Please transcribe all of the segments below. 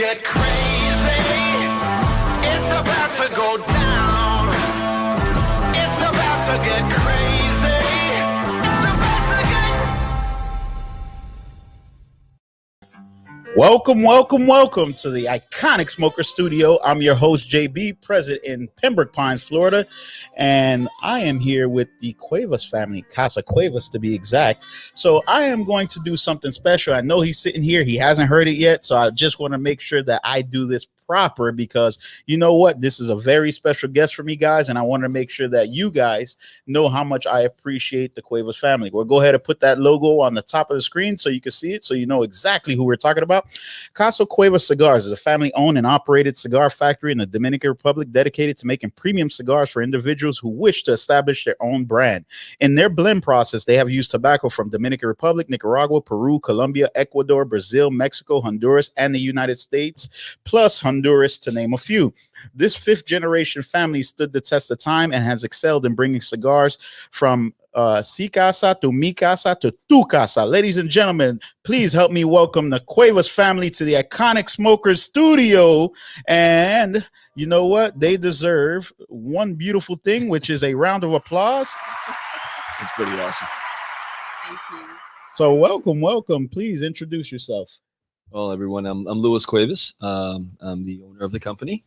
get crazy. It's about to go down. It's about to get crazy. It's about to get... Welcome to the iconic Smoker Studio. I'm your host, JB, present in Pembroke Pines, Florida, and I am here with the Cuevas family, Casa Cuevas to be exact. So I am going to do something special. I know he's sitting here. He hasn't heard it yet, so I just want to make sure that I do this proper because you know what? This is a very special guest for me, guys, and I want to make sure that you guys know how much I appreciate the Cuevas family. We'll go ahead and put that logo on the top of the screen so you can see it, so you know exactly who we're talking about. Casa Cuevas Cigars is a family-owned and operated cigar factory in the Dominican Republic dedicated to making premium cigars for individuals who wish to establish their own brand. In their blend process, they have used tobacco from Dominican Republic, Nicaragua, Peru, Colombia, Ecuador, Brazil, Mexico, Honduras, and the United States, plus Honduras, to name a few. This fifth-generation family stood the test of time and has excelled in bringing cigars from si casa to mi casa to tu casa. Ladies and gentlemen, please help me welcome the Cuevas family to the iconic Smokers Studio. And you know what? They deserve one beautiful thing, which is a round of applause. It's pretty awesome. Thank you. So welcome. Please introduce yourself. Well, everyone, I'm Luis Cuevas. I'm the owner of the company.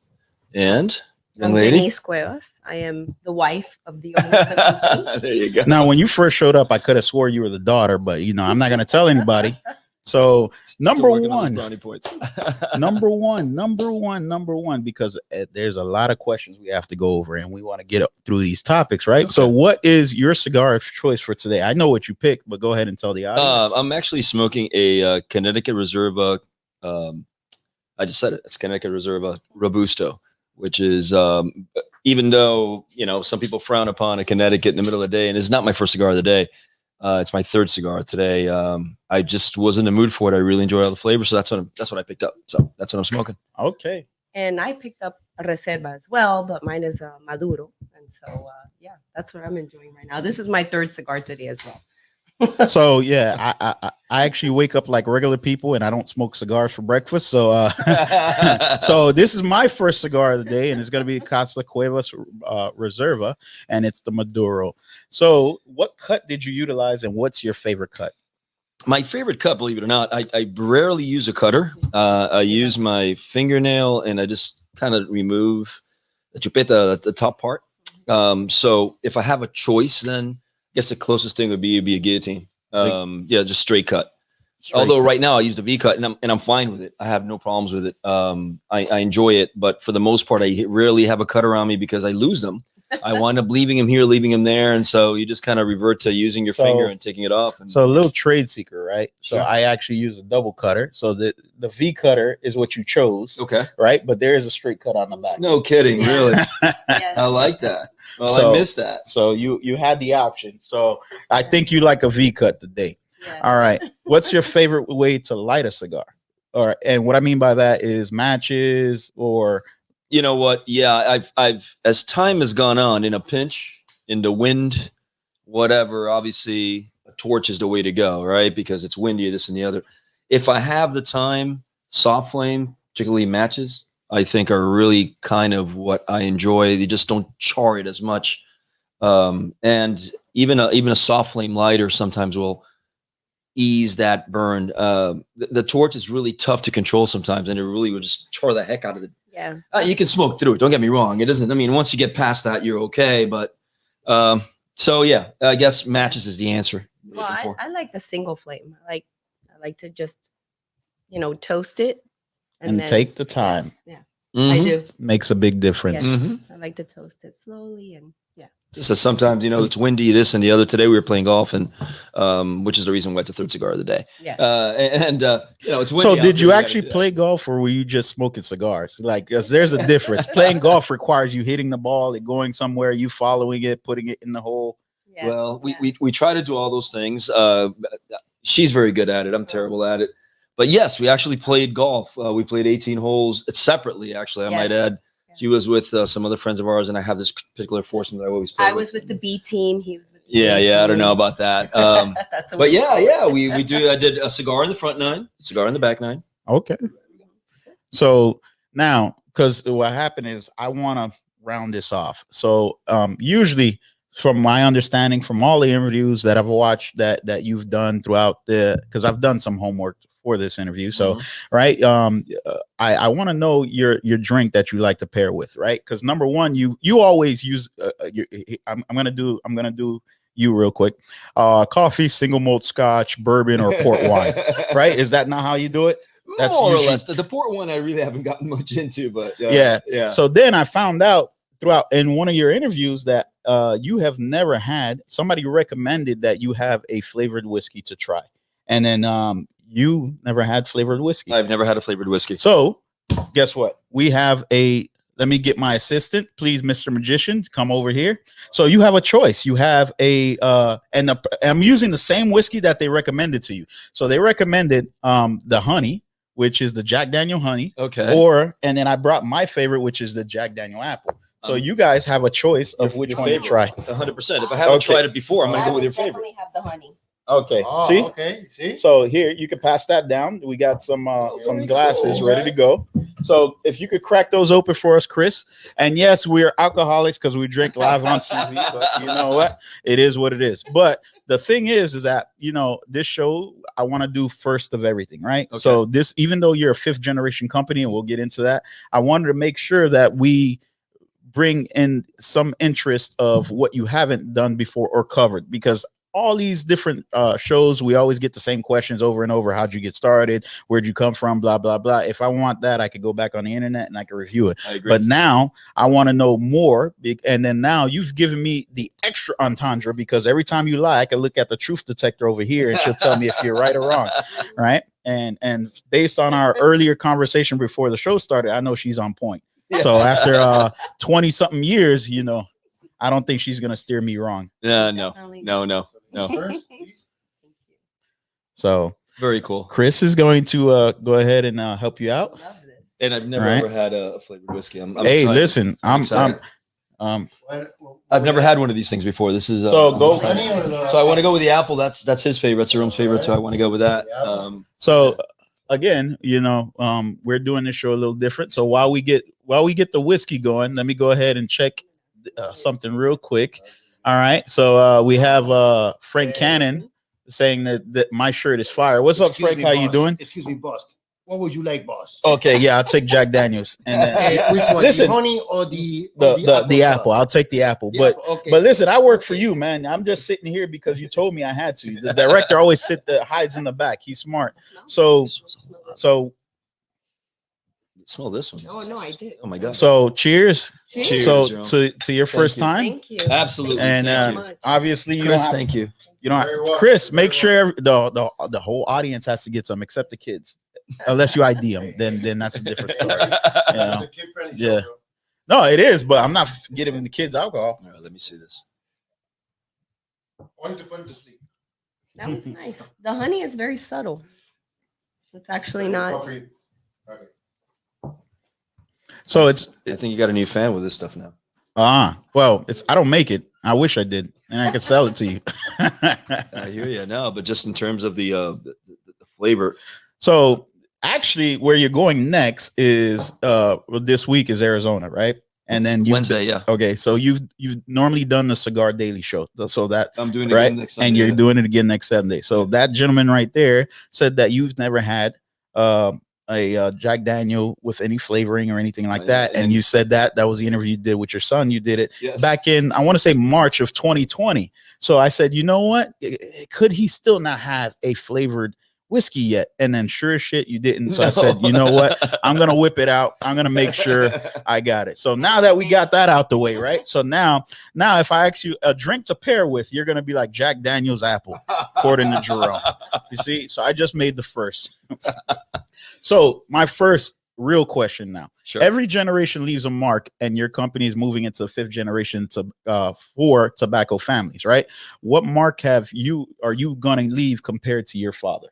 And young I'm lady. Denise Cuevas. I am the wife of the owner of the company. There you go. Now, when you first showed up, I could have swore you were the daughter, but you know, I'm not going to tell anybody. So number one, brownie points. number one, because there's a lot of questions we have to go over and we want to get up through these topics, right? Okay. So what is your cigar of choice for today? I know what you picked, but go ahead and tell the audience. I'm actually smoking a Connecticut Reserva. I just said it. It's Connecticut Reserva Robusto, which is, even though, you know, some people frown upon a Connecticut in the middle of the day, and it's not my first cigar of the day. It's my third cigar today. I just was in the mood for it. I really enjoy all the flavors, so that's what I picked up. So that's what I'm smoking. Okay. And I picked up a Reserva as well, but mine is Maduro, and so yeah, that's what I'm enjoying right now. This is my third cigar today as well. So yeah, I actually wake up like regular people, and I don't smoke cigars for breakfast. So so this is my first cigar of the day, and it's gonna be Casa Cuevas Reserva, and it's the Maduro. So what cut did you utilize, and what's your favorite cut? My favorite cut, believe it or not, I rarely use a cutter. I use my fingernail, and I just kind of remove the chupeta, the top part. So if I have a choice, then I guess the closest thing would be a guillotine. Yeah, just straight cut. Although right now I use the V cut, and I'm fine with it. I have no problems with it. I enjoy it, but for the most part, I rarely have a cut around me because I lose them. I wind up leaving him here, leaving him there, and so you just kind of revert to using your finger and taking it off. And, so a little trade secret, right? So sure. I actually use a double cutter. So the V cutter is what you chose, okay, right? But there is a straight cut on the back. No kidding, really? Yes. I like that. Well, So- I missed that. So you had the option. So I think you like a V cut today. Yeah. All right. What's your favorite way to light a cigar? And what I mean by that is matches or. You know what? Yeah, I've as time has gone on, in a pinch, in the wind, whatever, obviously a torch is the way to go, right? Because it's windy, this and the other. If I have the time, soft flame, particularly matches, I think are really kind of what I enjoy. They just don't char it as much. And even a soft flame lighter sometimes will ease that burn. The torch is really tough to control sometimes, and it really will just char the heck out of it. Yeah. You can smoke through it. Don't get me wrong. It doesn't. I mean, once you get past that, you're okay. But so yeah, I guess matches is the answer. Well, I like the single flame. I like to just, toast it and then take the time. Yeah, Mhm. I do. Makes a big difference. Yes. Mhm. I like to toast it slowly and yeah. Just as sometimes, it's windy, this and the other. Today we were playing golf, and which is the reason why it's the third cigar of the day. Yeah. It's windy. So out did there, you gotta actually do that. play golf, or were you just smoking cigars? Like, 'cause there's a difference. Playing golf requires you hitting the ball, it going somewhere, you following it, putting it in the hole. Yeah. Well, yeah. we try to do all those things. She's very good at it. I'm terrible at it. But yes, we actually played golf. We played 18 holes separately, actually, I might add. Yeah. She was with some other friends of ours, and I have this particular foursome that I always play I was with the B team. He was with the Yeah, A yeah, I don't team. know about that. That's what But we yeah, call it. yeah, we do. I did a cigar in the front nine, cigar in the back nine. Okay. So now, because what happened is I want to round this off. So usually, from my understanding, from all the interviews that I've watched that you've done throughout because I've done some homework for this interview. So right, I want to know your drink that you like to pair with, right? Because number one, you always use. I'm gonna do you real quick. Coffee, single malt Scotch, bourbon, or port wine, right? Is that not how you do it? That's more usually, or less. The port one I really haven't gotten much into, but yeah. So then I found out throughout in one of your interviews that you have never had, somebody recommended that you have a flavored whiskey to try, and then you never had flavored whiskey. I've never had a flavored whiskey. So guess what? We have let me get my assistant, please, Mr. Magician, come over here. So you have a choice. You have I'm using the same whiskey that they recommended to you. So they recommended the honey, which is the Jack Daniel honey. Okay. And then I brought my favorite, which is the Jack Daniel apple. So you guys have a choice of which one to try. It's 100%. If I haven't tried it before, I'm going to go with your favorite. Definitely have the honey. Okay. See? Okay. See? So here you can pass that down. We got some glasses ready to go. So if you could crack those open for us, Chris. And yes, we're alcoholics because we drink live on TV, but you know what? It is what it is. But the thing is that, this show, I want to do first of everything, right? Okay. So this, even though you're a 5th generation company, and we'll get into that, I wanted to make sure that we bring in some interest of what you haven't done before or covered, because all these different shows, we always get the same questions over and over. How'd you get started? Where'd you come from? Blah, blah, blah. If I want that, I could go back on the internet and I can review it. I agree. But now I want to know more. And then now you've given me the extra entendre, because every time you lie, I can look at the truth detector over here and she'll tell me if you're right or wrong. Right. And based on our earlier conversation before the show started, I know she's on point. So after 20 something years, I don't think she's going to steer me wrong. No. So very cool. Chris is going to go ahead and help you out. And I've never ever had a flavored whiskey. I'm hey, excited. Listen, I've never had one of these things before. This is so go. So I want to go with the apple. That's his favorite. That's Jerome's favorite. So I want to go with that. So again, we're doing this show a little different. So while we get the whiskey going, let me go ahead and check something real quick. All right. So we have Frank Cannon saying that my shirt is fire. What's up, Frank? How you doing? Excuse me, boss. What would you like, boss? Okay, yeah, I'll take Jack Daniels. And then, which one? listen, the honey or the apple? I'll take the apple. But listen, I work for you, man. I'm just sitting here because you told me I had to. The director always hides in the back. He's smart. So smell this one. Oh no, I did. Oh my god. So cheers. Cheers. So to your first time. Thank you. Absolutely. And obviously, Chris, thank you. Chris, make sure the whole audience has to get some, except the kids. Unless you ID them, then that's a different story. Yeah. No, it is, but I'm not giving the kids alcohol. All right, let me see this. One to put to sleep. That was nice. The honey is very subtle. It's actually not. So I think you got a new fan with this stuff now. Well, I don't make it. I wish I did, and I could sell it to you. I hear you. No, but just in terms of the flavor. So actually, where you're going next is this week is Arizona, right? And then Wednesday, yeah. Okay, so you've normally done the Cigar Daily Show, so that I'm doing it right, again next Sunday, and you're doing it again next Sunday. So that gentleman right there said that you've never had a Jack Daniel with any flavoring or anything like that, and you said that was the interview you did with your son. You did it back in, I want to say, March of 2020. So I said, you know what? Could he still not have a flavored whiskey yet? And then sure as shit, you didn't. So I said, you know what? I'm going to whip it out. I'm going to make sure I got it. So now that we got that out the way, right? So now if I ask you a drink to pair with, you're going to be like Jack Daniel's apple, according to Jerome. You see? So I just made the first. So my first real question now. Sure. Every generation leaves a mark, and your company is moving into 5th generation for tobacco families, right? What mark are you going to leave compared to your father?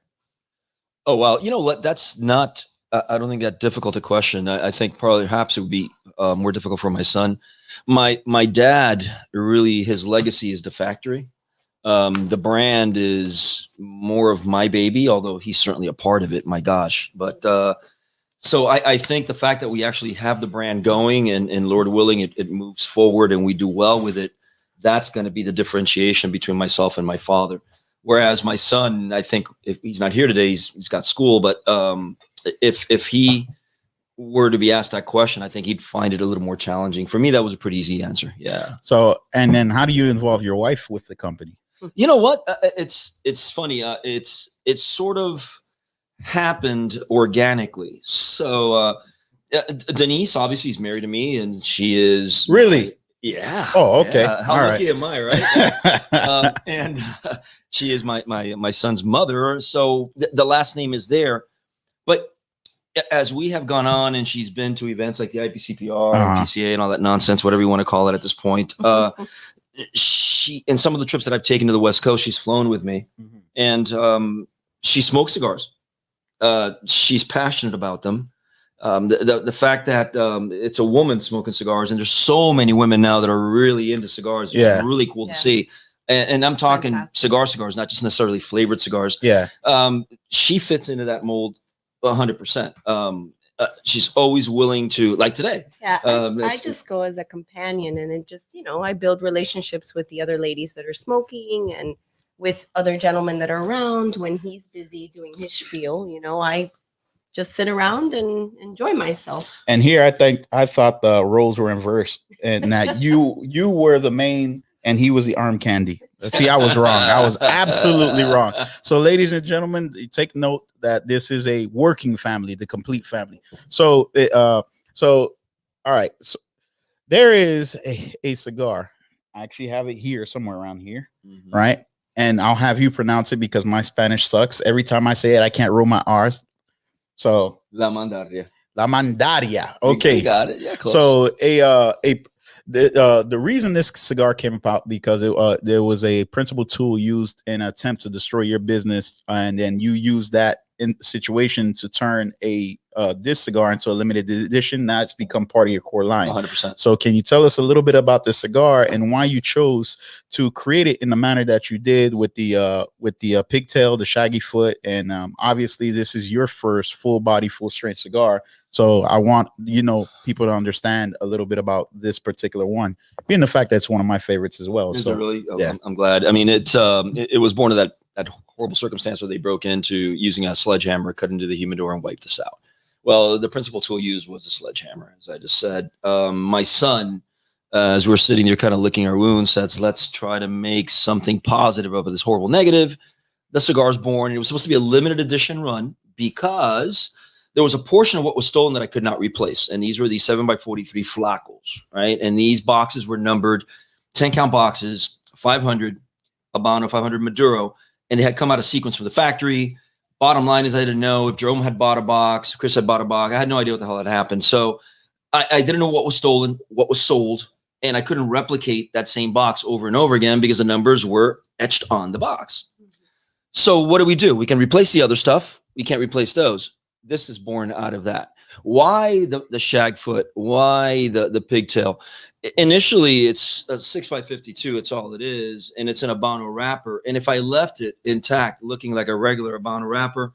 Oh, wow. You know what? That's not, I don't think that difficult a question. I think perhaps it would be more difficult for my son. My dad, really, his legacy is the factory. The brand is more of my baby, although he's certainly a part of it. My gosh. But So I think the fact that we actually have the brand going and Lord willing, it moves forward and we do well with it, that's going to be the differentiation between myself and my father. Whereas my son, I think if he's not here today, he's got school, but if he were to be asked that question, I think he'd find it a little more challenging. For me, that was a pretty easy answer. Yeah. So, and then how do you involve your wife with the company? You know what? It's funny. It's sort of happened organically. So Denise obviously is married to me, and she is Really? Yeah. Oh, okay. Yeah. How All lucky am I, right? And she is my son's mother, so the last name is there. But as we have gone on, and she's been to events like the IPCPR, PCA, and all that nonsense, whatever you want to call it at this point, she, in some of the trips that I've taken to the West Coast, she's flown with me, and she smokes cigars. She's passionate about them. The fact that it's a woman smoking cigars, and there's so many women now that are really into cigars. It's really cool to see. And I'm talking cigars, not just necessarily flavored cigars. Yeah. She fits into that mold 100%. She's always willing to, like today. Yeah, I just go as a companion, and it just, I build relationships with the other ladies that are smoking and with other gentlemen that are around when he's busy doing his spiel. I just sit around and enjoy myself. And here, I thought the roles were inversed, and that you were the main and he was the arm candy. See, I was wrong. I was absolutely wrong. So, ladies and gentlemen, take note that this is a working family, the complete family. So, all right. So there is a cigar. I actually have it here, somewhere around here, right? And I'll have you pronounce it because my Spanish sucks. Every time I say it, I can't roll my R's. So La Mandaria. La Mandaria. Okay. You got it. Yeah, close. So the reason this cigar came about because there was a principal tool used in an attempt to destroy your business, and then you use that in situation to turn this cigar into a limited edition. Now it's become part of your core line. 100%. So can you tell us a little bit about the cigar and why you chose to create it in the manner that you did with the pigtail, the shaggy foot, and obviously this is your first full body, full strength cigar. So I want people to understand a little bit about this particular one, being the fact that it's one of my favorites as well. So really, I'm glad. I mean, it was born of that horrible circumstance where they broke into using a sledgehammer, cut into the humidor, and wiped us out. Well, the principal tool used was a sledgehammer, as I just said. My son, as we're sitting there kind of licking our wounds, says, let's try to make something positive of this horrible negative. The cigar's born. It was supposed to be a limited edition run because there was a portion of what was stolen that I could not replace. And these were the 7x43 flacos, right? And these boxes were numbered 10-count boxes, 500 Habano, 500 Maduro, and they had come out of sequence from the factory. Bottom line is I didn't know if Jerome had bought a box, Chris had bought a box. I had no idea what the hell had happened. So I didn't know what was stolen, what was sold, and I couldn't replicate that same box over and over again because the numbers were etched on the box. So what do? We can replace the other stuff. We can't replace those. This is born out of that. Why the shag foot? Why the pigtail? Initially, it's a 6x52. It's all it is, and it's an Habano wrapper. And if I left it intact, looking like a regular Habano wrapper,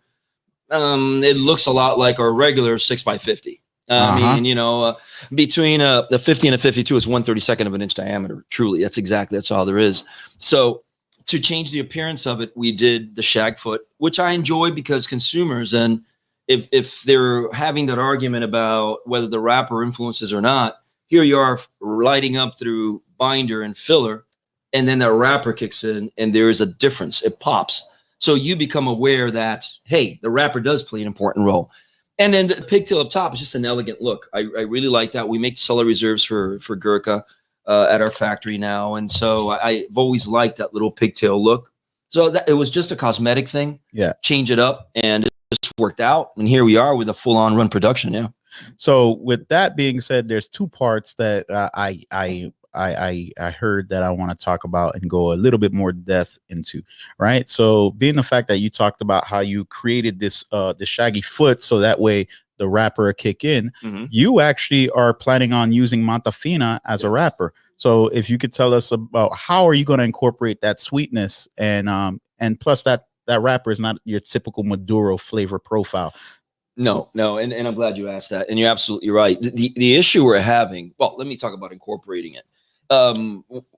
it looks a lot like our regular 6x50. I mean, between the 50 and a 52 is 1/32 of an inch diameter. Truly, that's all there is. So to change the appearance of it, we did the shag foot, which I enjoy because consumers and if they're having that argument about whether the wrapper influences or not, here you are lighting up through binder and filler, and then that wrapper kicks in and there is a difference. It pops. So you become aware that, hey, the wrapper does play an important role. And then the pigtail up top is just an elegant look. I really like that. We make cellar reserves for Gurkha at our factory now. And so I've always liked that little pigtail look. So that it was just a cosmetic thing. Yeah. Change it up and just worked out, and here we are with a full-on run production. Yeah. So with that being said, there's two parts that I heard that I want to talk about and go a little bit more depth into, right? So being the fact that you talked about how you created this the shaggy foot so that way the wrapper kick in, you actually are planning on using Montafina as a wrapper. So if you could tell us about how are you going to incorporate that sweetness and plus that wrapper is not your typical Maduro flavor profile. No, and I'm glad you asked that. And you're absolutely right. The issue we're having, well, let me talk about incorporating it.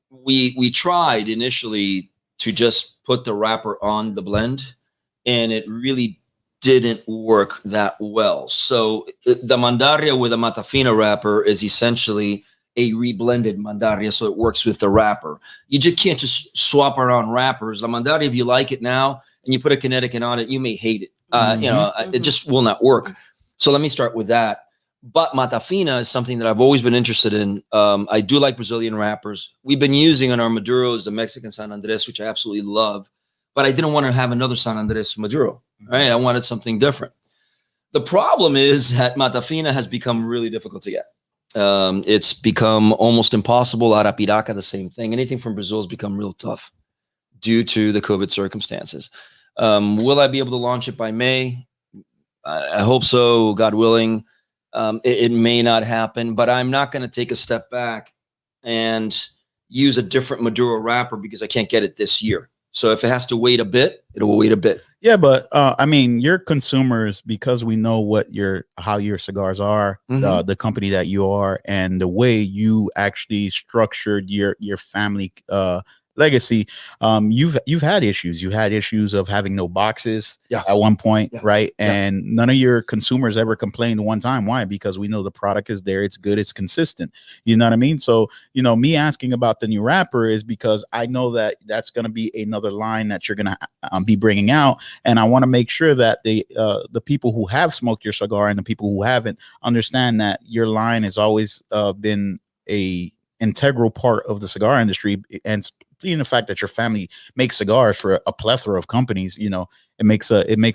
We tried initially to just put the wrapper on the blend, and it really didn't work that well. So the Mandaria with a Matafina wrapper is essentially a reblended Mandaria, so it works with the wrapper. You just can't just swap around wrappers. La Mandaria, if you like it now and you put a Connecticut on it, you may hate it. It just will not work. So let me start with that. But Matafina is something that I've always been interested in. I do like Brazilian wrappers. We've been using on our Maduros the Mexican San Andres, which I absolutely love. But I didn't want to have another San Andres Maduro, right? I wanted something different. The problem is that Matafina has become really difficult to get. It's become almost impossible. Arapiraca, the same thing. Anything from Brazil has become real tough due to the COVID circumstances. Will I be able to launch it by May? I hope so, God willing. It may not happen, but I'm not going to take a step back and use a different Maduro wrapper because I can't get it this year. So if it has to wait a bit, it will wait a bit. Yeah, but I mean, your consumers, because we know how your cigars are, the company that you are, and the way you actually structured your family legacy, you've had issues. You had issues of having no boxes at one point, right? And none of your consumers ever complained one time. Why? Because we know the product is there, it's good, it's consistent. You know what I mean? So, me asking about the new wrapper is because I know that that's going to be another line that you're going to be bringing out, and I want to make sure that the people who have smoked your cigar and the people who haven't understand that your line has always been a integral part of the cigar industry. And the fact that your family makes cigars for a plethora of companies, it makes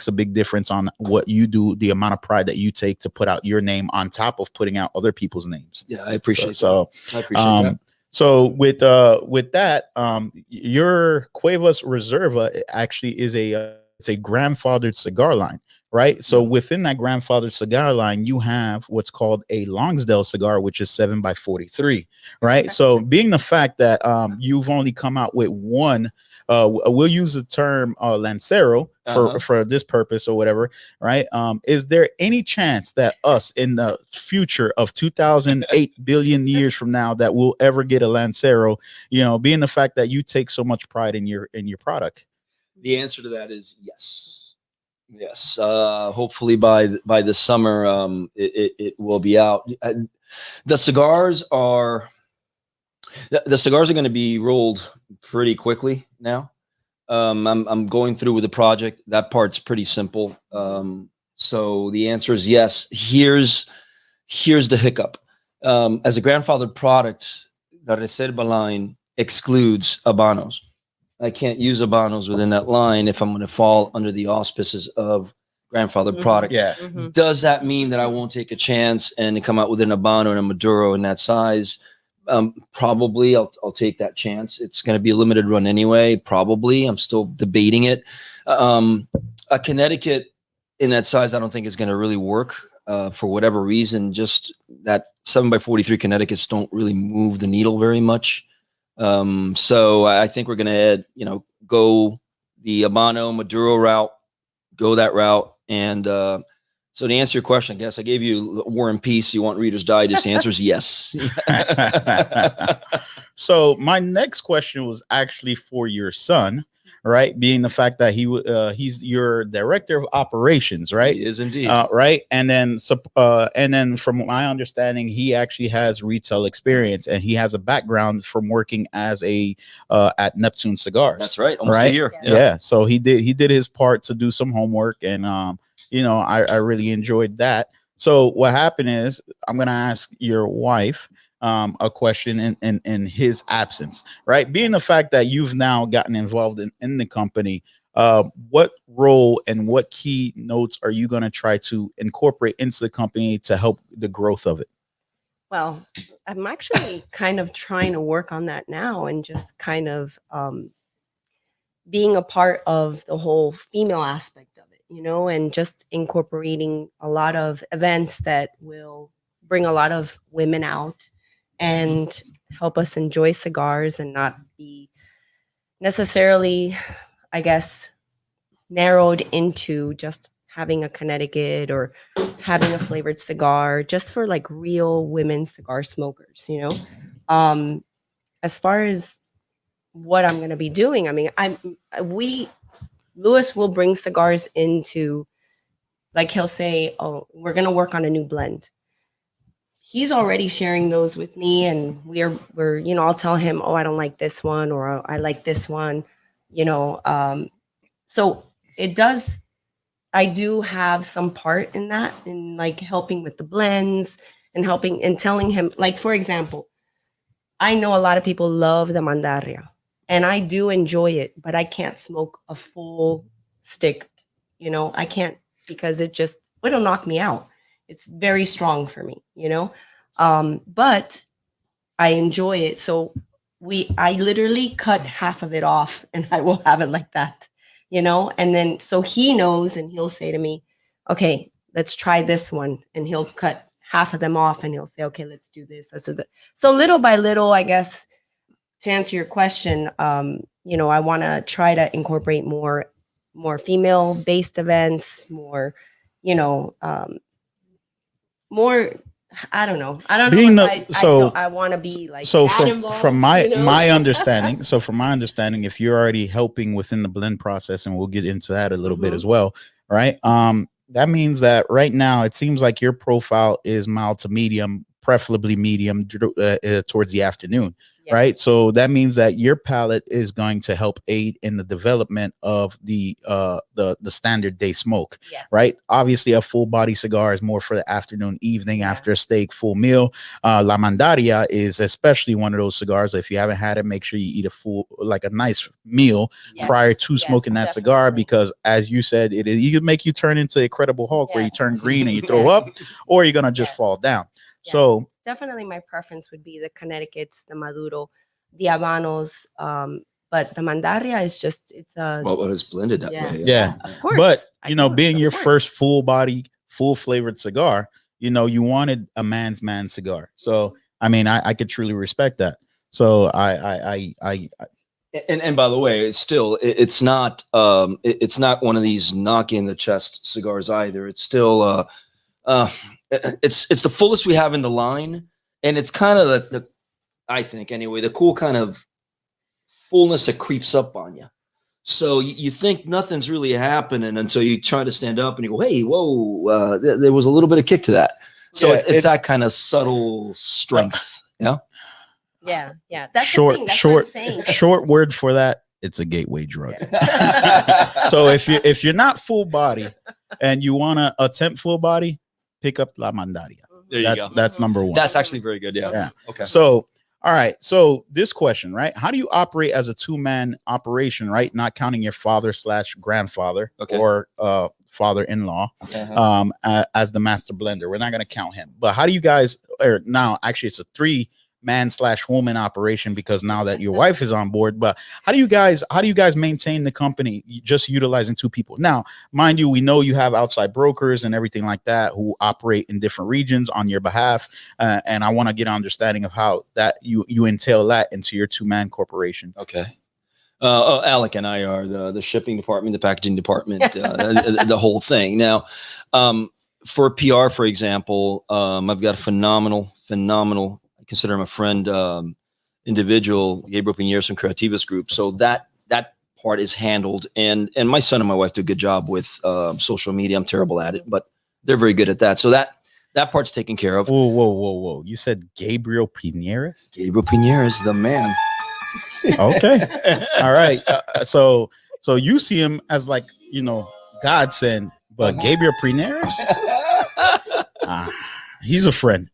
a big difference on what you do, the amount of pride that you take to put out your name on top of putting out other people's names. Yeah, I appreciate so that. I appreciate that. So with that, your Cuevas Reserva actually is it's a grandfathered cigar line, right? So within that grandfathered cigar line, you have what's called a Longsdale cigar, which is 7x43, right? So being the fact that you've only come out with one, we'll use the term Lancero for this purpose or whatever, right? Is there any chance that us in the future of 2008 billion years from now that we'll ever get a Lancero, being the fact that you take so much pride in your product? The answer to that is yes. Yes. Hopefully by the summer, it will be out. The cigars are going to be rolled pretty quickly now. I'm going through with the project. That part's pretty simple. So the answer is yes. Here's the hiccup. As a grandfathered product, the Reserva line excludes Habanos. I can't use Habanos within that line if I'm going to fall under the auspices of grandfathered product. Yeah. Does that mean that I won't take a chance and come out with an Habano and a Maduro in that size? Probably I'll take that chance. It's going to be a limited run anyway. Probably. I'm still debating it. A Connecticut in that size, I don't think is going to really work for whatever reason. Just that 7x43 Connecticut's don't really move the needle very much. So I think we're going to, go the Habano Maduro route, go that route. And, so to answer your question, I guess I gave you War and Peace. You want Reader's Digest? The answer is yes. So my next question was actually for your son, right? Being the fact that he's your director of operations, right? He is indeed. Right. And then from my understanding, he actually has retail experience and he has a background from working as at Neptune Cigars. That's right. Almost a year. Yeah. So he did his part to do some homework and, I really enjoyed that. So what happened is I'm going to ask your wife a question in his absence, right? Being the fact that you've now gotten involved in the company, what role and what key notes are you going to try to incorporate into the company to help the growth of it? Well, I'm actually kind of trying to work on that now and just kind of being a part of the whole female aspect of it, and just incorporating a lot of events that will bring a lot of women out and help us enjoy cigars and not be necessarily, I guess, narrowed into just having a Connecticut or having a flavored cigar, just for like real women cigar smokers, you know. As far as what I'm going to be doing, I mean, Louis will bring cigars into, like he'll say, oh, we're going to work on a new blend. He's already sharing those with me, and we're, you know, I'll tell him, oh, I don't like this one, or I like this one, you know. So it does, I do have some part in that, in like helping with the blends and helping and telling him, like, for example, I know a lot of people love the Mandaria, and I do enjoy it, but I can't smoke a full stick, you know, I can't, because it'll knock me out. It's very strong for me, you know, but I enjoy it. So I literally cut half of it off, and I will have it like that, you know, and then so he knows, and he'll say to me, okay, let's try this one, and he'll cut half of them off, and he'll say, okay, let's do this. Let's do that. So little by little, I guess, to answer your question, you know, I want to try to incorporate more female based events, more, you know, more, I don't know. I don't Being know. I want to be like, so that from involved, my you know? my understanding, if you're already helping within the blend process, and we'll get into that a little bit as well, right? That means that right now it seems like your profile is mild to medium, preferably medium towards the afternoon. Yeah. Right. So that means that your palate is going to help aid in the development of the standard day smoke. Yes. Right. Obviously, a full body cigar is more for the afternoon, evening, after a steak, full meal. La Mandaria is especially one of those cigars. If you haven't had it, make sure you eat a nice meal prior to smoking that cigar, because as you said, you can make you turn into a Incredible Hulk, where you turn green and you throw up, or you're going to just fall down. Yes. So definitely my preference would be the Connecticut's, the Maduro, the Habanos, but the Mandaria is just, it's a Well, it's blended that way. Yeah, of course. but you know, being of your course. first full body, full flavored cigar, you know, you wanted a man's man cigar. So I mean, I could truly respect that. So I And by the way, it's not one of these knock in the chest cigars either. It's still it's the fullest we have in the line, and it's kind of the I think anyway, the cool kind of fullness that creeps up on you. So you think nothing's really happening until you try to stand up and you go, hey, whoa, there was a little bit of kick to that. So it's that kind of subtle strength. Yeah. That's short the thing. That's what I'm saying. short word for that. It's a gateway drug. So if you're not full body and you want to attempt full body, pick up La Mandaria. There you go. That's number one. That's actually very good. Yeah. Okay. So, all right. So this question, right? How do you operate as a two-man operation, right? Not counting your father/grandfather or father-in-law as the master blender. We're not going to count him. But how do you guys, or now actually it's a 3-man/woman operation, because now that your wife is on board. But how do you guys maintain the company just utilizing two people? Now, mind you, we know you have outside brokers and everything like that who operate in different regions on your behalf, and I want to get an understanding of how that you entail that into your 2-man corporation. Okay. Alec and I are the shipping department, the packaging department, the whole thing. Now, for PR, for example, I've got a phenomenal, I consider him a friend, individual, Gabriel Pinar from Creativas Group. So that part is handled, and my son and my wife do a good job with social media. I'm terrible at it, but they're very good at that. So that part's taken care of. Whoa! You said Gabriel Pinar? Gabriel Pinar is the man. Okay. All right. So you see him as, like, you know, God sent, but Gabriel Pinar, he's a friend.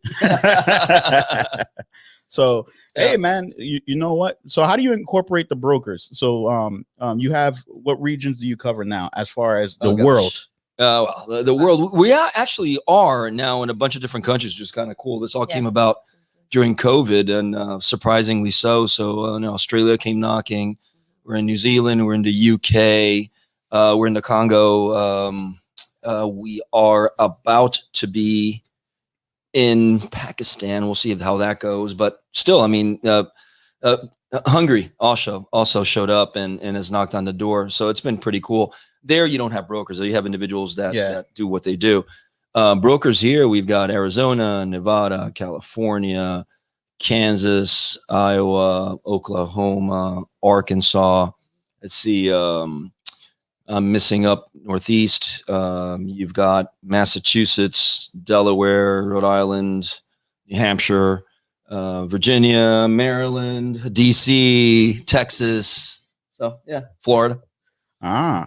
So, hey, man, you know what? So how do you incorporate the brokers? So you have, what regions do you cover now as far as the world? Well, the world, we actually are now in a bunch of different countries, which is kind of cool. This all came about during COVID, and surprisingly so. So Australia came knocking. We're in New Zealand. We're in the UK. We're in the Congo. We are about to be in Pakistan. We'll see how that goes. But still, I mean, Hungary also showed up and has knocked on the door. So it's been pretty cool. There you don't have brokers. You have individuals that do what they do. Brokers here, we've got Arizona, Nevada, California, Kansas, Iowa, Oklahoma, Arkansas. Let's see, I'm missing up Northeast. You've got Massachusetts, Delaware, Rhode Island, New Hampshire, Virginia, Maryland, DC, Texas. So yeah, Florida.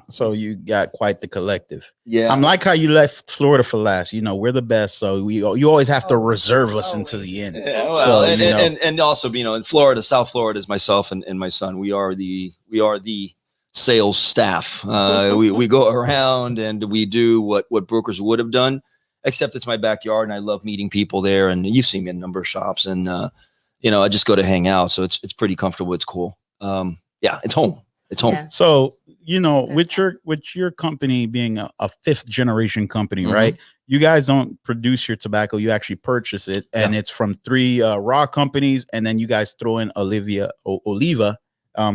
So you got quite the collective. Yeah, I'm like how you left Florida for last. You know, we're the best, so you always have to reserve us until the end. Yeah, well, so and also, you know, in Florida, South Florida is myself and my son. We are the sales staff. We go around and we do what brokers would have done, except it's my backyard and I love meeting people there. And you've seen me in a number of shops, and you know, I just go to hang out, so it's pretty comfortable. It's cool. Yeah, it's home. It's home. Yeah. So, you know, with your company being a fifth generation company, right? You guys don't produce your tobacco, you actually purchase it, and it's from 3 raw companies, and then you guys throw in Oliva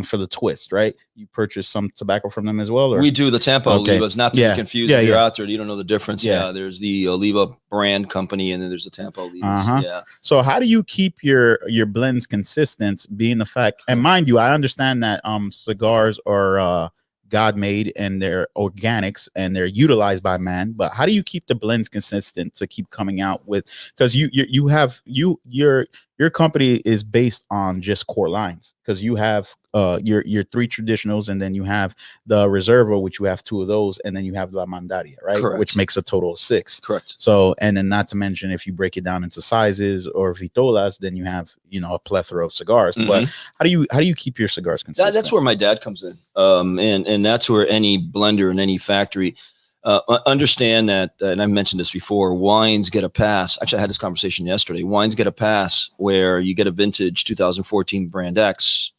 for the twist, right? You purchase some tobacco from them as well, or we do the Tampa Olivas, not to be confused. If you're out there, you don't know the difference. Yeah, there's the Oliva brand company, and then there's the Tampa Olivas. Yeah. So how do you keep your blends consistent, being the fact, and mind you, I understand that cigars are God made and they're organics and they're utilized by man, but how do you keep the blends consistent to keep coming out with, because your company is based on just core lines, because you have your 3 traditionals, and then you have the Reserva, which you have 2 of those, and then you have La Mandaria, right? Correct. Which makes a total of 6. Correct. So, and then not to mention, if you break it down into sizes or vitolas, then you have, you know, a plethora of cigars. But how do you keep your cigars consistent? That's where my dad comes in, and that's where any blender in any factory understand that, and I mentioned this before, wines get a pass. Actually, I had this conversation yesterday. Wines get a pass where you get a vintage 2014 brand X,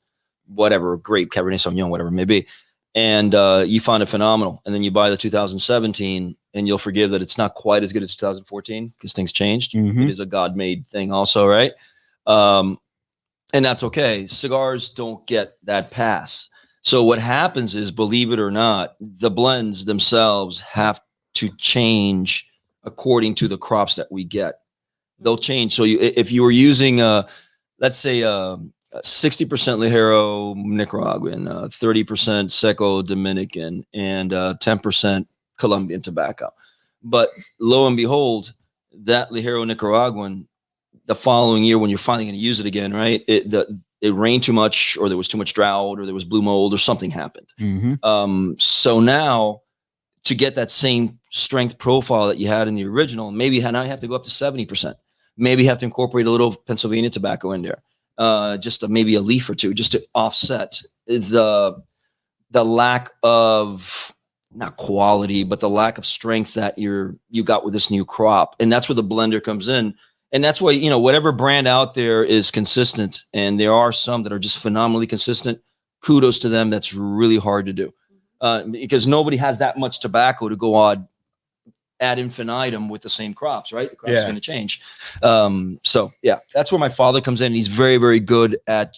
whatever, grape, Cabernet Sauvignon, whatever it may be, and you find it phenomenal. And then you buy the 2017 and you'll forgive that it's not quite as good as 2014 because things changed. It is a God-made thing also, right? And that's okay. Cigars don't get that pass. So what happens is, believe it or not, the blends themselves have to change according to the crops that we get. They'll change. So if you were using, let's say, 60% Ligero Nicaraguan, 30% Seco Dominican, and 10% Colombian tobacco. But lo and behold, that Ligero Nicaraguan, the following year when you're finally going to use it again, right? It rained too much, or there was too much drought, or there was blue mold, or something happened. So now, to get that same strength profile that you had in the original, maybe now you have to go up to 70%. Maybe you have to incorporate a little Pennsylvania tobacco in there, just maybe a leaf or two, just to offset the lack of, not quality, but the lack of strength that you got with this new crop. And that's where the blender comes in. And that's why, you know, whatever brand out there is consistent, and there are some that are just phenomenally consistent, kudos to them. That's really hard to do because nobody has that much tobacco to go on ad infinitum with the same crops, right? The crops are going to change. So yeah, that's where my father comes in. He's very, very good at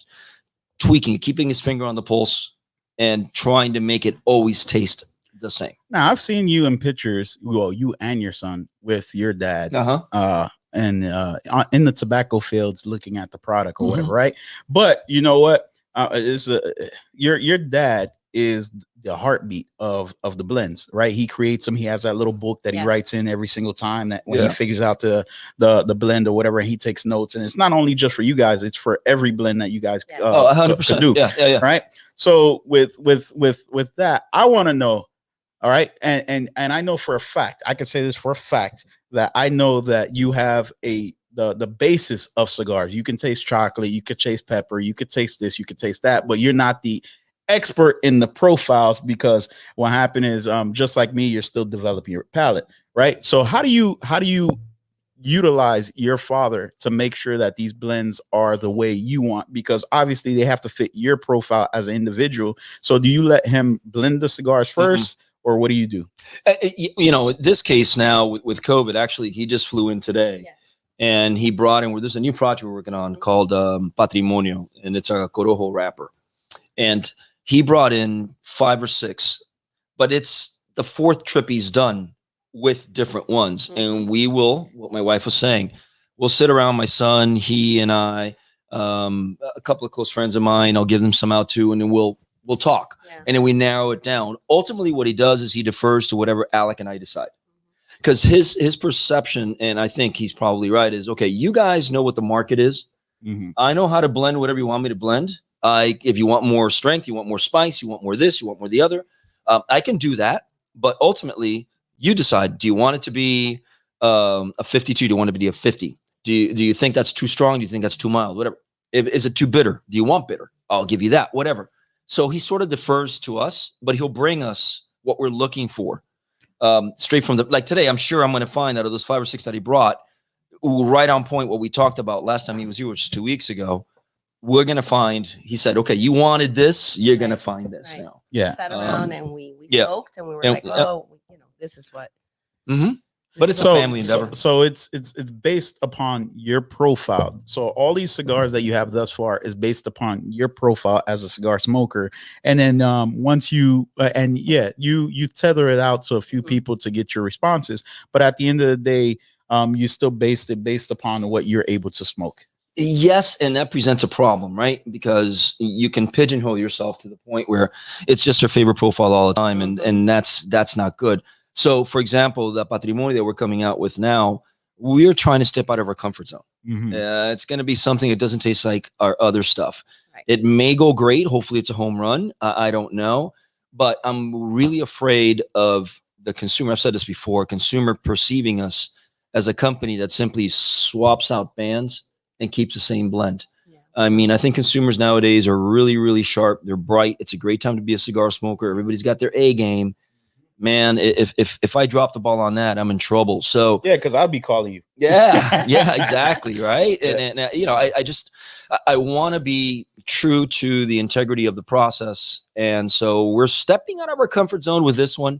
tweaking, keeping his finger on the pulse and trying to make it always taste the same. Now, I've seen you in pictures, well, you and your son with your dad, and in the tobacco fields looking at the product or whatever, right? But you know what? Your dad is the heartbeat of the blends, right? He creates them. He has that little book that he writes in every single time that when he figures out the blend or whatever, he takes notes. And it's not only just for you guys, it's for every blend that you guys 100% do. Yeah. Right. So with that, I want to know, all right, and I know for a fact, I can say this for a fact, that I know that you have the basis of cigars. You can taste chocolate, you could taste pepper, you could taste this, you could taste that, but you're not the expert in the profiles, because what happened is, just like me, you're still developing your palate, right? So how do you utilize your father to make sure that these blends are the way you want? Because obviously they have to fit your profile as an individual. So do you let him blend the cigars first? Or what do you do? You know, in this case now with COVID, actually, he just flew in today. and he brought in. There's a new project we're working on called Patrimonio, and it's a corojo wrapper. And he brought in 5 or 6, but it's the 4th trip he's done with different ones. And we will, what my wife was saying, we'll sit around, my son, he and I, a couple of close friends of mine, I'll give them some out too, and then we'll talk. Yeah. And then we narrow it down. Ultimately, what he does is he defers to whatever Alec and I decide. Because his perception, and I think he's probably right, is, okay, you guys know what the market is. I know how to blend whatever you want me to blend. If you want more strength, you want more spice, you want more this, you want more the other, I can do that. But ultimately, you decide. Do you want it to be a 52? Do you want it to be a 50? Do you think that's too strong? Do you think that's too mild? Whatever. Is it too bitter? Do you want bitter? I'll give you that. Whatever. So he sort of defers to us, but he'll bring us what we're looking for. Straight from like today, I'm sure I'm going to find out of those 5 or 6 that he brought, right on point what we talked about last time he was here, which was 2 weeks ago. We're going to find, he said, okay, you wanted this, you're going to find this now. Yeah. We sat around and we smoked and we were like, oh, this is what. But it's a family endeavor. So it's based upon your profile. So all these cigars that you have thus far is based upon your profile as a cigar smoker. And then once you you tether it out to a few people to get your responses. But at the end of the day, you still based upon what you're able to smoke. Yes, and that presents a problem, right? Because you can pigeonhole yourself to the point where it's just your favorite profile all the time, and that's not good. So, for example, the Patrimonio that we're coming out with now, we're trying to step out of our comfort zone. It's going to be something that doesn't taste like our other stuff. Right. It may go great. Hopefully, it's a home run. I don't know, but I'm really afraid of the consumer. I've said this before: consumer perceiving us as a company that simply swaps out bands and keeps the same blend. Yeah. I mean, I think consumers nowadays are really, really sharp. They're bright. It's a great time to be a cigar smoker. Everybody's got their A game. Man, if I drop the ball on that, I'm in trouble. So yeah, because I'll be calling you. Yeah, exactly, right. And you know, I want to be true to the integrity of the process, and so we're stepping out of our comfort zone with this one,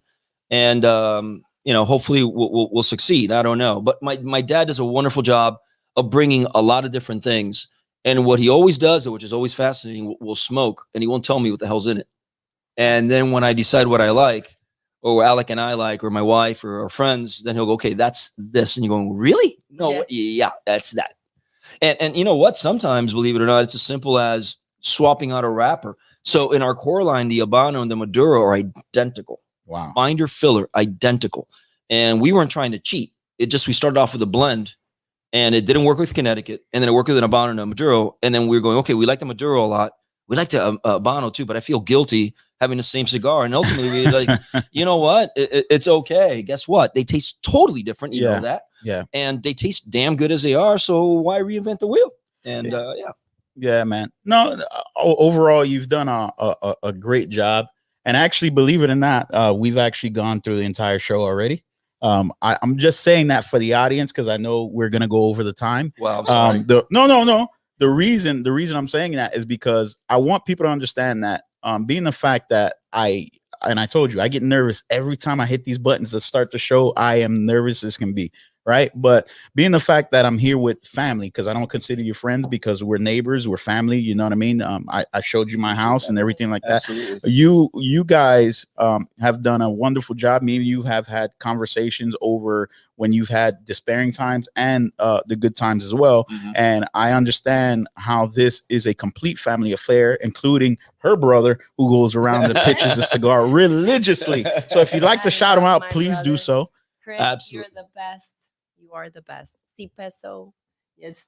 and you know, hopefully we'll succeed. I don't know, but my dad does a wonderful job of bringing a lot of different things, and what he always does, which is always fascinating, we'll smoke, and he won't tell me what the hell's in it, and then when I decide what I like, or Alec and I like, or my wife or our friends, then he'll go, okay, that's this. And you're going, really? No, yeah, that's that. And you know what? Sometimes, believe it or not, it's as simple as swapping out a wrapper. So in our core line, the Habano and the Maduro are identical. Wow. Binder, filler, identical. And we weren't trying to cheat. We started off with a blend, and it didn't work with Connecticut. And then it worked with an Habano and a Maduro. And then we were going, okay, we like the Maduro a lot. We like the Habano too, but I feel guilty having the same cigar. And ultimately, we like, you know what? It's okay. Guess what? They taste totally different. You know that. Yeah. And they taste damn good as they are. So why reinvent the wheel? And yeah, man. No, overall, you've done a great job. And actually, believe it or not, we've actually gone through the entire show already. I'm just saying that for the audience because I know we're gonna go over the time. Wow. I'm sorry. No. The reason I'm saying that is because I want people to understand that being the fact that I told you I get nervous every time I hit these buttons to start the show. I am nervous as can be, right? But being the fact that I'm here with family, because I don't consider you friends because we're neighbors, we're family, you know what I mean? I showed you my house and everything like that. Absolutely. You guys have done a wonderful job. Maybe you have had conversations over when you've had despairing times and the good times as well. Mm-hmm. And I understand how this is a complete family affair, including her brother who goes around and pitches a cigar religiously. So if you'd like to shout him out, please brother. Do so. Chris, absolutely. You're the best. You are the best. Si peso. It's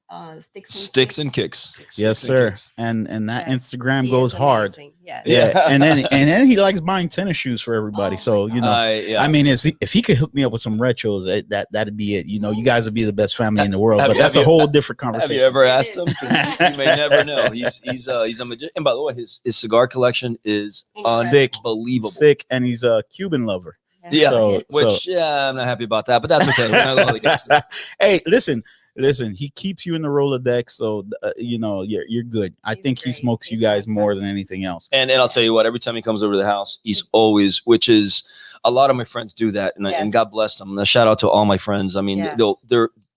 sticks and kicks. Yes, sir. And that Instagram goes hard. Yeah. And then he likes buying tennis shoes for everybody. So you know, I mean, if he could hook me up with some retros, that'd be it. You know, you guys would be the best family in the world. But that's a whole different conversation. Have you ever asked him? You may never know. He's a magician. And by the way, his cigar collection is unbelievable. Sick, and he's a Cuban lover. Yeah, I'm not happy about that, but that's okay. We're not going to Hey, listen, he keeps you in the Rolodex, so you know you're good. I think he smokes you guys more than anything else. And I'll tell you what, every time he comes over to the house, he's always, which is a lot of my friends do that, and God bless them. A shout out to all my friends. I mean,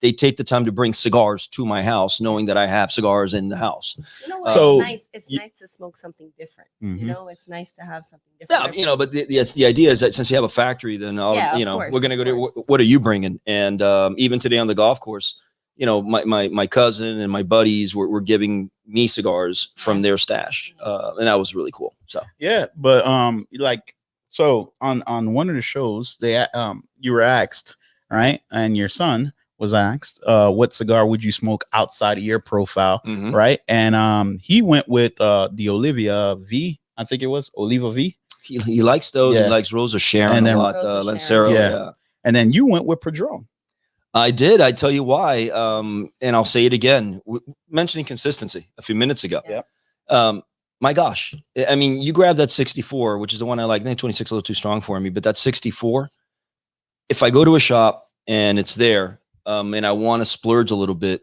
they take the time to bring cigars to my house, knowing that I have cigars in the house. You know what? So- it's nice. It's nice to smoke something different. Mhm. You know, it's nice to have something different. Yeah, but the idea is that since you have a factory, then Yeah, of we're course, going to go of to course. what are you bringing? And even today on the golf course, my cousin and my buddies were giving me cigars from their stash, and that was really cool. So Yeah, but so on one of the shows, you were asked, right, and your son was asked, what cigar would you smoke outside of your profile, Mhm. right? And he went with the Olivia V, I think it was Oliva V, he likes those. Yeah. He likes Rosa Sharon And then- a lot, Rosa Sharon. Lancero. Yeah. Yeah. and then you went with Padron. I did. I tell you why. And I'll say it again. Mentioning consistency a few minutes ago. Yep. My gosh. I mean, you grab that 64, which is the one I like. I think 26 a little too strong for me, but that 64, if I go to a shop and it's there, and I want to splurge a little bit,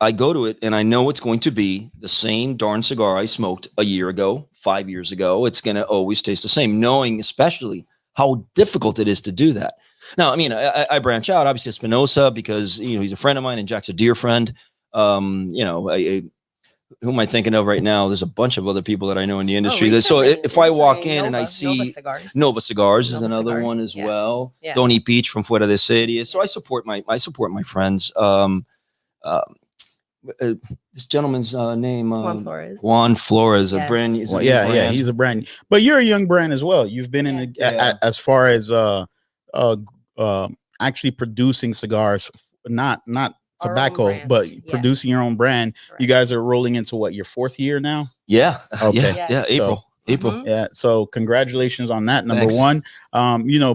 I go to it and I know it's going to be the same darn cigar I smoked a year ago, 5 years ago. It's going to always taste the same, knowing especially how difficult it is to do that. Now, I mean, I branch out, obviously Espinosa, because, he's a friend of mine and Jack's a dear friend. Who am I thinking of right now? There's a bunch of other people that I know in the industry. So if I walk in and I see Nova Cigars is Nova another Cigars, one as yeah. well. Yeah. Don't Eat Peach from Fuera de Serie. So I support my friends. This gentleman's name, Juan Flores. Juan Flores, a Yes. brand. He's a Well, new yeah, brand. he's a brand, but you're a young brand as well. You've been in Yeah. as far as actually producing cigars, not Our own tobacco, brand. but Yeah. producing your own brand. You Correct. guys are rolling into what, your 4th year now? Yeah. Okay. Yeah. April. Mhm. Yeah. So congratulations on that. Number Thanks. one,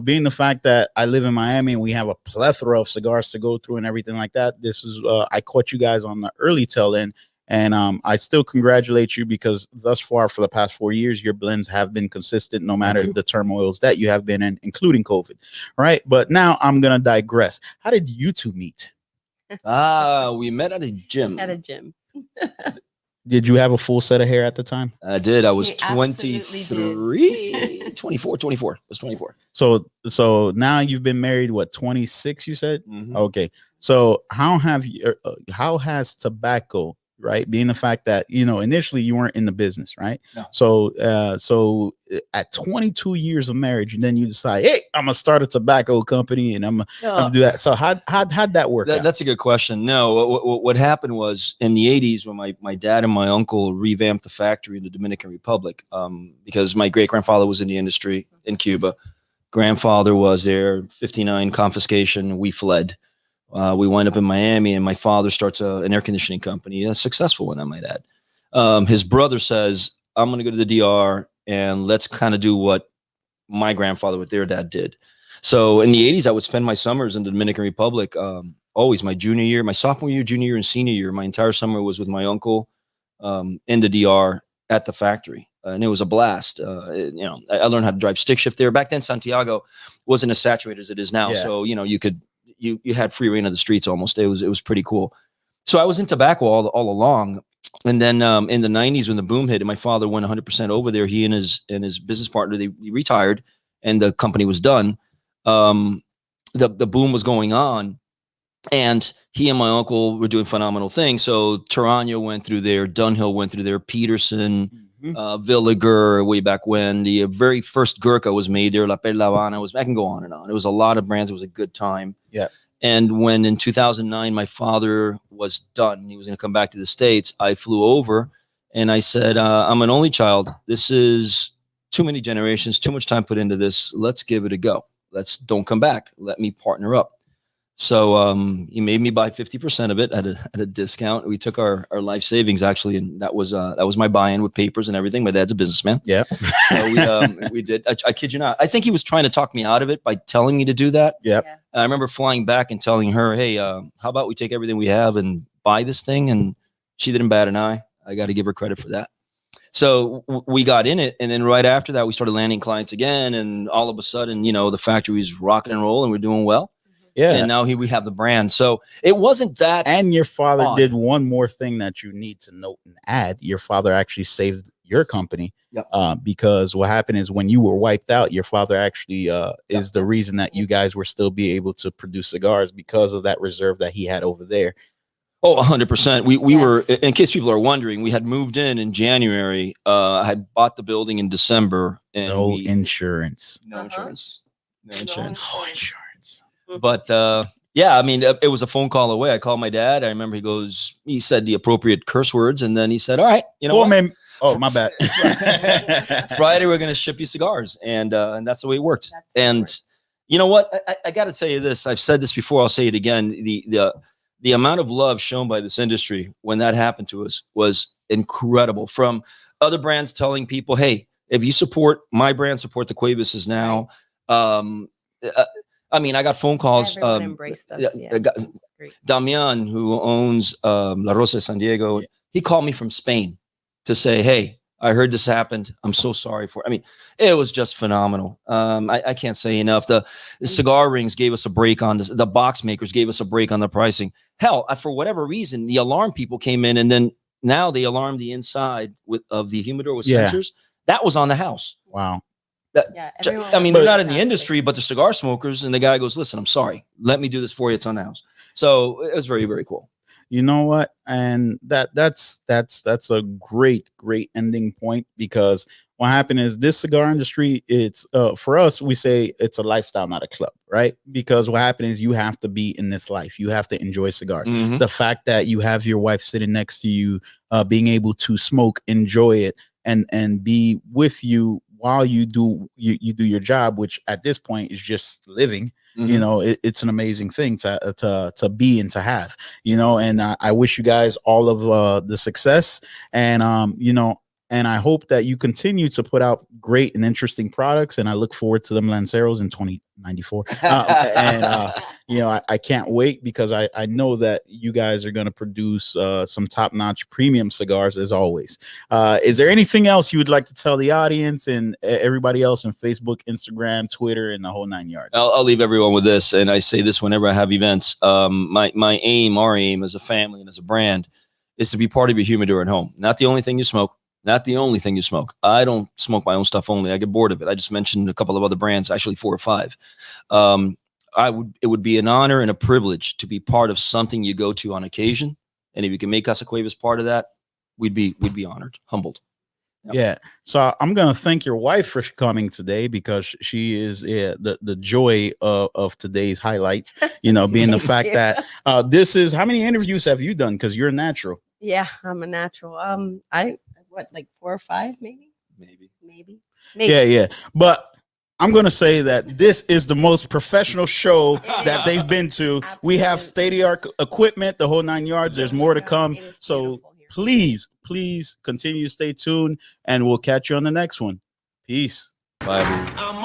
being the fact that I live in Miami and we have a plethora of cigars to go through and everything like that. This is, I caught you guys on the early tail end, and I still congratulate you because thus far for the past 4 years, your blends have been consistent no matter you. the turmoils that you have been in, including COVID. Right. But now I'm going to digress. How did you two meet? We met at a gym. At a gym. Did you have a full set of hair at the time? I did. I was He absolutely 23, 24. I was 24. So now you've been married, what, 26, you said? Mhm. Okay. So how has tobacco, right, being the fact that, initially you weren't in the business, right? No. So at 22 years of marriage, and then you decide, hey, I'm going to start a tobacco company and I'm gonna do that. So how'd that work out? That's a good question. No, what happened was in the 80s when my dad and my uncle revamped the factory in the Dominican Republic, because my great-grandfather was in the industry in Cuba. Grandfather was there, 59 confiscation. We fled. We wind up in Miami, and my father starts an air conditioning company, a successful one, I might add. His brother says, I'm going to go to the DR and let's kind of do what my grandfather with their dad did. So in the 80s, I would spend my summers in the Dominican Republic. Always my junior year, my sophomore year, junior year, and senior year. My entire summer was with my uncle in the DR at the factory. And it was a blast. I learned how to drive stick shift there. Back then, Santiago wasn't as saturated as it is now. Yeah. So, you had free reign of the streets almost. It was pretty cool. So I was in tobacco all along. And then in the 90s, when the boom hit and my father went 100% over there, he and his business partner, they retired and the company was done. The boom was going on. And he and my uncle were doing phenomenal things. So Tarano went through there, Dunhill went through there, Peterson, Villiger, way back when. The very first Gurkha was made there, La Perla Habana I can go on and on. It was a lot of brands. It was a good time. Yeah. And when in 2009, my father was done, he was going to come back to the States, I flew over and I said, I'm an only child. This is too many generations, too much time put into this. Let's give it a go. Don't come back. Let me partner up. So he made me buy 50% of it at a discount. We took our life savings actually, and that was my buy-in with papers and everything. My dad's a businessman. Yeah. So we did. I kid you not. I think he was trying to talk me out of it by telling me to do that. Yep. Yeah. I remember flying back and telling her, "Hey, how about we take everything we have and buy this thing?" And she didn't bat an eye. I got to give her credit for that. So we got in it, and then right after that, we started landing clients again, and all of a sudden, the factory was rocking and rolling. We're doing well. Yeah. And now we have the brand. So it wasn't that. And your father odd. did one more thing that you need to note and add. Your father actually saved your company. Yep. Because what happened is when you were wiped out, your father actually is the reason that you guys were still be able to produce cigars because of that reserve that he had over there. Oh, 100%. We Yes. were, in case people are wondering, we had moved in January. I had bought the building in December, and No insurance. no insurance, no No insurance. No insurance. But yeah, I mean, it was a phone call away. I called my dad. I remember he said the appropriate curse words, and then he said, "All right, you know Oh, what? man. Oh, my bad. Friday we're going to ship you cigars," and that's the way it worked. That's the way it And worked. you know what? I got to tell you this. I've said this before. I'll say it again. The amount of love shown by this industry when that happened to us was incredible. From other brands telling people, "Hey, if you support my brand, support the Cuevases now." I mean, I got phone calls. Everyone embraced us. Yeah, I got- it's great. Damian, who owns La Rosa de San Diego, he called me from Spain to say, "Hey, I heard this happened. I'm so sorry for it." I mean, it was just phenomenal. I can't say enough. The cigar rings gave us a break on this. The box makers gave us a break on the pricing. Hell, for whatever reason, the alarm people came in, and then now they alarmed the inside of the humidor with Yeah. sensors. That was on the house. Wow. Yeah, I mean, they're not in the fantastic. industry, but they're cigar smokers. And the guy goes, "Listen, I'm sorry. Let me do this for you. It's on the house." So it was very, very cool. You know what? And that's a great ending point, because what happened is this cigar industry, it's for us, we say it's a lifestyle, not a club, right? Because what happened is you have to be in this life. You have to enjoy cigars. Mhm. The fact that you have your wife sitting next to you, being able to smoke, enjoy it, and be with you while you do your job, which at this point is just living. You Mhm. know, it's an amazing thing to be and to have, you know, and I wish you guys all of the success, and you know, and I hope that you continue to put out great and interesting products, and I look forward to them Lanceros in 2094. And you know, I can't wait, because I know that you guys are going to produce some top-notch premium cigars as always. Is there anything else you would like to tell the audience and everybody else on Facebook, Instagram, Twitter, and the whole 9 yards? I'll leave everyone with this, and I say this whenever I have events. My aim, our aim as a family and as a brand, is to be part of your humidor at home. Not the only thing you smoke. Not the only thing you smoke. I don't smoke my own stuff only. I get bored of it. I just mentioned a couple of other brands, actually 4 or 5. It would be an honor and a privilege to be part of something you go to on occasion. And if you can make Casa Cuevas part of that, we'd be honored, humbled. Yep. Yeah. So I'm going to thank your wife for coming today, because she is the joy of today's highlight, you know, being the fact you. that this is, how many interviews have you done? Because you're a natural. Yeah, I'm a natural. Like 4 or 5, maybe. Maybe. Yeah. But I'm going to say that this is the most professional show that they've been to. We have state-of-the-art equipment, the whole 9 yards. There's more to come. It is So beautiful here. please continue to stay tuned, and we'll catch you on the next one. Peace. Bye, everyone. I'm